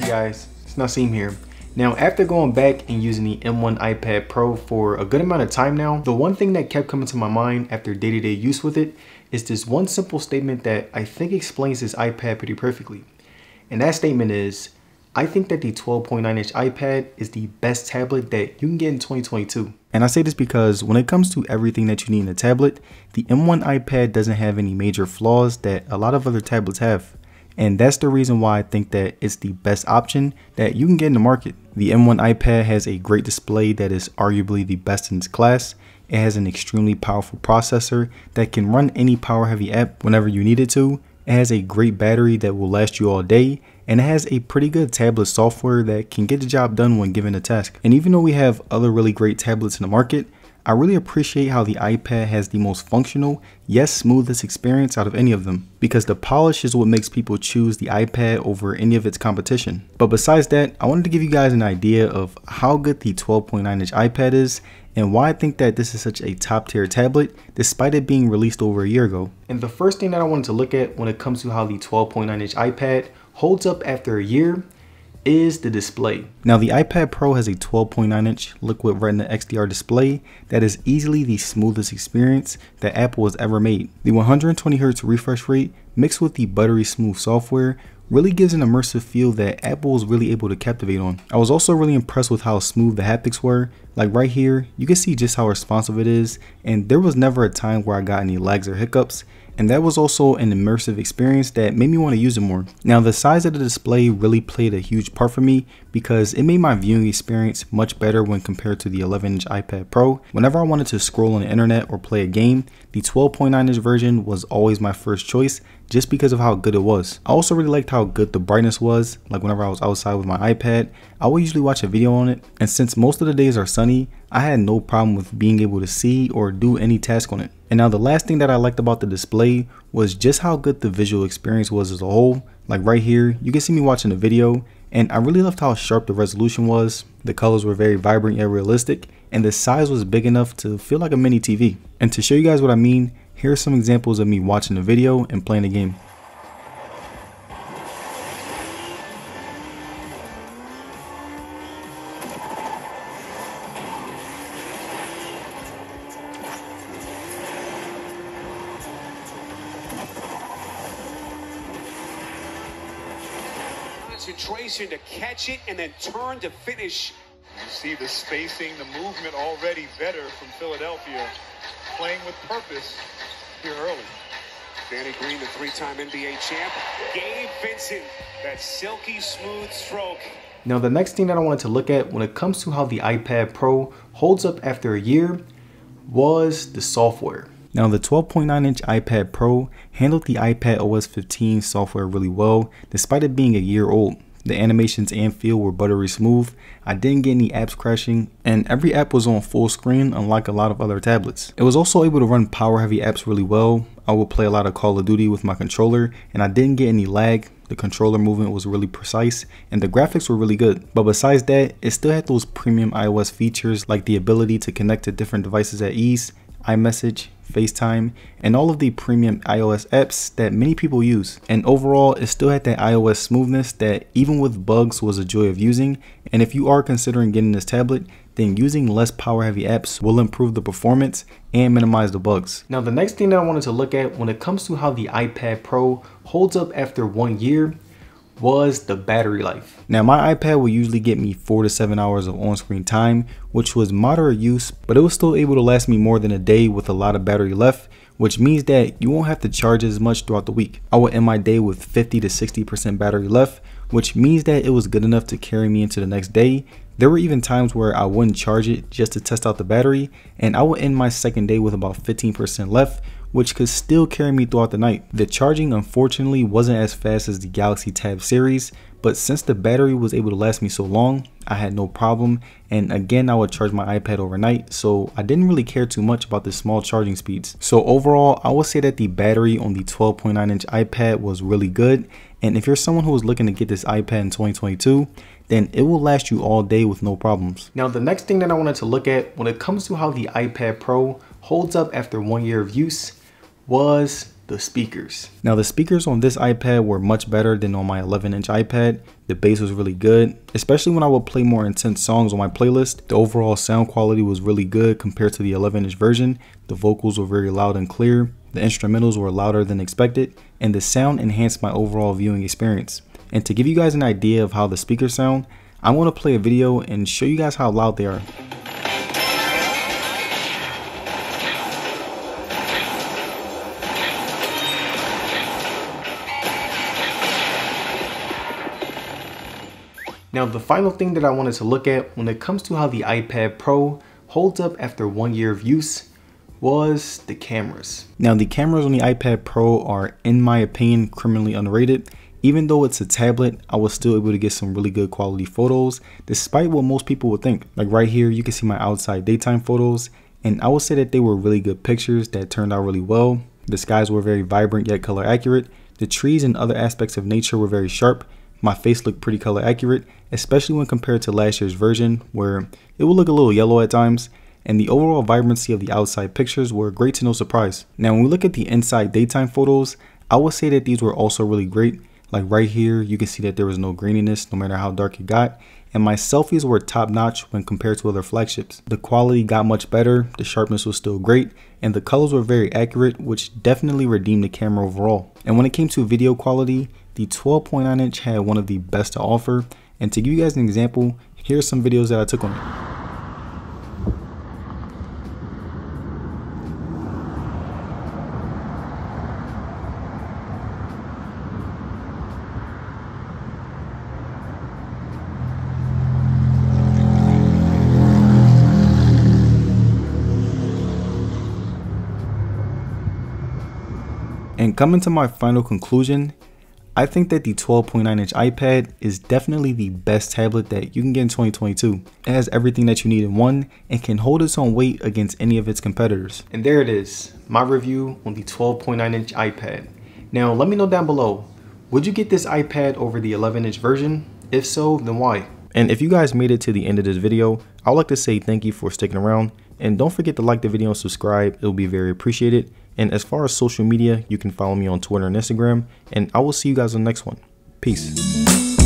guys, it's Naseem here. Now, after going back and using the M1 iPad Pro for a good amount of time now, the one thing that kept coming to my mind after day-to-day use with it is this one simple statement that I think explains this iPad pretty perfectly. And that statement is, I think that the 12.9-inch iPad is the best tablet that you can get in 2022. And I say this because when it comes to everything that you need in a tablet, the M1 iPad doesn't have any major flaws that a lot of other tablets have. And that's the reason why I think that it's the best option that you can get in the market. The M1 iPad has a great display that is arguably the best in its class. It has an extremely powerful processor that can run any power heavy app whenever you need it to. It has a great battery that will last you all day. And it has a pretty good tablet software that can get the job done when given a task. And even though we have other really great tablets in the market, I really appreciate how the iPad has the most functional, yet smoothest experience out of any of them, because the polish is what makes people choose the iPad over any of its competition. But besides that, I wanted to give you guys an idea of how good the 12.9-inch iPad is and why I think that this is such a top tier tablet despite it being released over a year ago. And the first thing that I wanted to look at when it comes to how the 12.9-inch iPad holds up after a year is the display. Now, the iPad Pro has a 12.9-inch liquid retina XDR display that is easily the smoothest experience that Apple has ever made. The 120Hz refresh rate mixed with the buttery smooth software really gives an immersive feel that Apple was really able to captivate on. I was also really impressed with how smooth the haptics were. Like right here, you can see just how responsive it is, and there was never a time where I got any lags or hiccups. And that was also an immersive experience that made me want to use it more. Now, the size of the display really played a huge part for me because it made my viewing experience much better when compared to the 11-inch iPad Pro. Whenever I wanted to scroll on the internet or play a game, the 12.9-inch version was always my first choice just because of how good it was. I also really liked how good the brightness was. Like whenever I was outside with my iPad, I would usually watch a video on it. And since most of the days are sunny, I had no problem with being able to see or do any task on it. And now the last thing that I liked about the display was just how good the visual experience was as a whole. Like right here, you can see me watching the video, and I really loved how sharp the resolution was. The colors were very vibrant and realistic, and the size was big enough to feel like a mini TV. And to show you guys what I mean, here are some examples of me watching the video and playing the game. Concentration to catch it and then turn to finish. You see the spacing, the movement already better from Philadelphia, playing with purpose here early. Danny Green, the three-time NBA champ. Gabe Vincent, that silky smooth stroke. Now, the next thing that I wanted to look at when it comes to how the iPad Pro holds up after a year was the software. Now, the 12.9-inch iPad Pro handled the iPad OS 15 software really well, despite it being a year old. The animations and feel were buttery smooth. I didn't get any apps crashing, and every app was on full screen, unlike a lot of other tablets. It was also able to run power heavy apps really well. I would play a lot of Call of Duty with my controller, and I didn't get any lag. The controller movement was really precise, and the graphics were really good. But besides that, it still had those premium iOS features like the ability to connect to different devices at ease, iMessage, FaceTime, and all of the premium iOS apps that many people use. And overall, it still had that iOS smoothness that even with bugs was a joy of using. And if you are considering getting this tablet, then using less power heavy apps will improve the performance and minimize the bugs. Now, the next thing that I wanted to look at when it comes to how the iPad Pro holds up after 1 year was the battery life. Now, my iPad will usually get me 4 to 7 hours of on-screen time, which was moderate use, but it was still able to last me more than a day with a lot of battery left, which means that you won't have to charge as much throughout the week. I would end my day with 50 to 60% battery left, which means that it was good enough to carry me into the next day. There were even times where I wouldn't charge it just to test out the battery, and I would end my second day with about 15% left, which could still carry me throughout the night. The charging unfortunately wasn't as fast as the Galaxy Tab series, but since the battery was able to last me so long, I had no problem. And again, I would charge my iPad overnight, so I didn't really care too much about the small charging speeds. So overall, I would say that the battery on the 12.9-inch iPad was really good. And if you're someone who is looking to get this iPad in 2022, then it will last you all day with no problems. Now, the next thing that I wanted to look at when it comes to how the iPad Pro holds up after 1 year of use was the speakers. Now the speakers on this iPad were much better than on my 11-inch iPad. The bass was really good, especially when I would play more intense songs on my playlist. The overall sound quality was really good compared to the 11-inch version. The vocals were very loud and clear. The instrumentals were louder than expected, and the sound enhanced my overall viewing experience. And to give you guys an idea of how the speakers sound, I want to play a video and show you guys how loud they are. Now the final thing that I wanted to look at when it comes to how the iPad Pro holds up after 1 year of use was the cameras. Now the cameras on the iPad Pro are, in my opinion, criminally underrated. Even though it's a tablet, I was still able to get some really good quality photos, despite what most people would think. Like right here, you can see my outside daytime photos, and I would say that they were really good pictures that turned out really well. The skies were very vibrant yet color accurate. The trees and other aspects of nature were very sharp. My face looked pretty color accurate, especially when compared to last year's version, where it would look a little yellow at times. And the overall vibrancy of the outside pictures were great to no surprise. Now when we look at the inside daytime photos, I would say that these were also really great. Like right here, you can see that there was no graininess no matter how dark it got. And my selfies were top notch when compared to other flagships. The quality got much better, the sharpness was still great, and the colors were very accurate, which definitely redeemed the camera overall. And when it came to video quality, the 12.9 inch had one of the best to offer. And to give you guys an example, here are some videos that I took on it. And coming to my final conclusion, I think that the 12.9 inch iPad is definitely the best tablet that you can get in 2022. It has everything that you need in one and can hold its own weight against any of its competitors. And there it is, my review on the 12.9 inch iPad. Now let me know down below, would you get this iPad over the 11-inch version? If so, then why? And if you guys made it to the end of this video, I would like to say thank you for sticking around. And don't forget to like the video and subscribe, it'll be very appreciated. And as far as social media, you can follow me on Twitter and Instagram, and I will see you guys on the next one. Peace.